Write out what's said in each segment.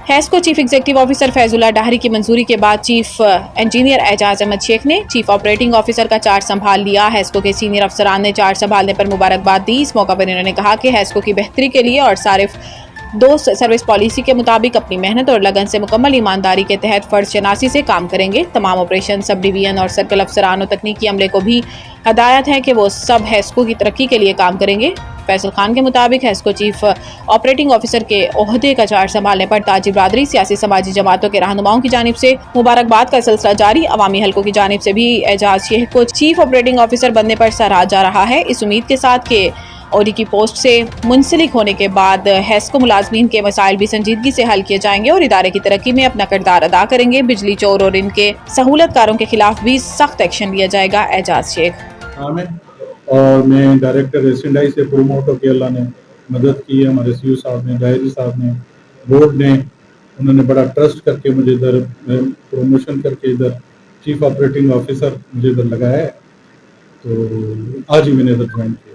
HESCO chief executive officer Faizullah Dahri की मंजूरी के बाद चीफ इंजीनियर एजाज अहमद शेख ने चीफ ऑपरेटिंग ऑफिसर का चार्ज संभाल लिया। हैस्को के सीनियर अफसरान ने चार्ज संभालने पर मुबारकबाद दी। इस मौका पर इन्होंने कहा कि हैस्को की बेहतरी के लिए और सारिफ दो सर्विस पॉलिसी के मुताबिक अपनी मेहनत और लगन से मुकम्मल ईमानदारी के तहत फर्ज शनासी से काम करेंगे। तमाम ऑपरेशन, सब डिवीजन और सर्कल अफसरान और तकनीकी अमले को भी हदायत है कि वो सब हैस्को की तरक्की के लिए काम करेंगे। फैसल खान के मुताबिक हैस्को चीफ ऑपरेटिंग ऑफिसर के ओहदे का चार्ज संभालने पर ताजी बरादरी, सियासी समाजी जमातों के रहनुमाओं की जानिब से मुबारकबाद का सिलसिला जारी। अवामी हलकों की जानिब से भी एजाज शेख को चीफ ऑपरेटिंग ऑफिसर बनने पर सराहा जा रहा है। इस उम्मीद के साथ कि ओडी की पोस्ट से मुंसलिक होने के बाद हैस्को मुलाजमीन के मसाइल भी संजीदगी से हल किए जाएंगे और इदारे की तरक्की में अपना किरदार अदा करेंगे। बिजली चोर और इनके सहूलतकारों के खिलाफ भी सख्त एक्शन लिया जाएगा। एजाज शेख और मैं डायरेक्टर एसएनडाई से प्रोमोट होकर अल्लाह ने मदद की है। हमारे सीईओ साहब ने, डायरी साहब ने, बोर्ड ने, उन्होंने बड़ा ट्रस्ट करके मुझे इधर प्रमोशन करके इधर चीफ ऑपरेटिंग ऑफिसर मुझे इधर लगाया है। तो आज ही मैंने इधर ज्वाइन किया।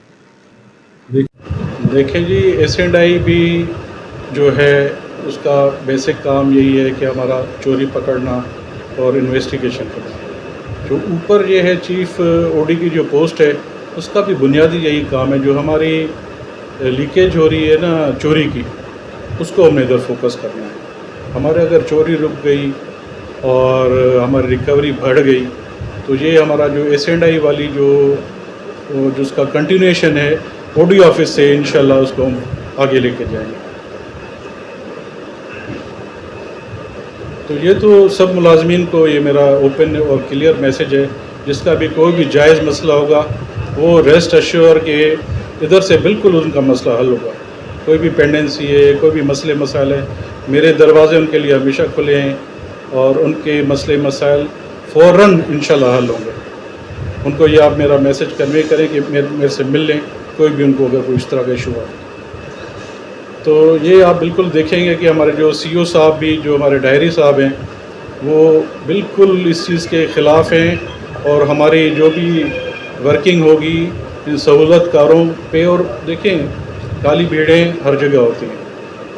देखें जी, एसएनडाई भी जो है उसका बेसिक काम यही है कि हमारा चोरी पकड़ना और इन्वेस्टिगेशन करना। जो ऊपर ये है चीफ ओडी की जो पोस्ट है उसका भी बुनियादी यही काम है। जो हमारी लीकेज हो रही है ना चोरी की, उसको हमने इधर फोकस करना है। हमारे अगर चोरी रुक गई और हमारी रिकवरी बढ़ गई तो ये हमारा जो एसएनडाई वाली जो जिसका कंटिन्यूएशन है ओडी ऑफिस से इंशाल्लाह उसको हम आगे लेके जाएंगे। तो ये तो सब मुलाजमीन को ये मेरा ओपन और क्लियर मैसेज है। जिसका भी कोई भी जायज़ मसला होगा वो रेस्ट अश्योर के इधर से बिल्कुल उनका मसला हल होगा। कोई भी पेंडेंसी है, कोई भी मसले मसाइल है, मेरे दरवाजे उनके लिए हमेशा खुले हैं और उनके मसले मसाइल फ़ौरन इंशाल्लाह हल होंगे। उनको ये आप मेरा मैसेज कन्वे करें कि मेरे से मिल लें, कोई भी उनको अगर कोई इस तरह का इशू है। तो ये आप बिल्कुल देखेंगे कि हमारे जो सीईओ साहब भी, जो हमारे डायरी साहब हैं, वो बिल्कुल इस चीज़ के ख़िलाफ़ हैं और हमारी जो भी वर्किंग होगी इन सहूलतकारों पे। और देखें, काली भीड़ें हर जगह होती हैं,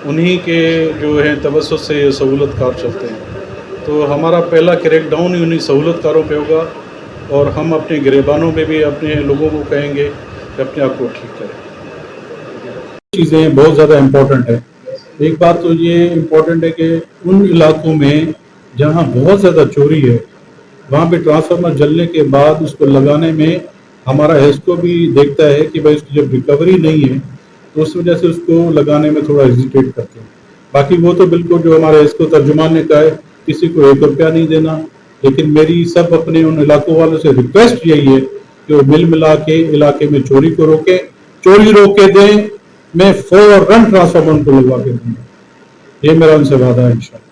उन्हीं के जो हैं तवज्जुह से ये सहूलतकार चलते हैं। तो हमारा पहला क्रैक डाउन ही उन्हीं सहूलतकारों पे होगा और हम अपने गिरेबानों में भी अपने लोगों को कहेंगे कि अपने आप को ठीक करें। चीज़ें बहुत ज़्यादा इम्पोर्टेंट है। एक बात तो ये इम्पोर्टेंट है कि उन इलाकों में जहाँ बहुत ज़्यादा चोरी है वहाँ पे ट्रांसफार्मर जलने के बाद उसको लगाने में हमारा हैस्को भी देखता है कि भाई उसकी जब रिकवरी नहीं है तो उस वजह से उसको लगाने में थोड़ा हेजिटेट करते हैं। बाकी वो तो बिल्कुल जो हमारे हैस्को तर्जुमान ने कहा है, किसी को 1 रुपया नहीं देना। लेकिन मेरी सब अपने उन इलाकों वालों से रिक्वेस्ट यही है कि वो मिल मिला के इलाके में चोरी को रोके, चोरी रोक के दें। मैं फ़ौरन ट्रांसफार्मर को लगवा के दूँगा, ये मेरा उनसे वादा है इंशाल्लाह।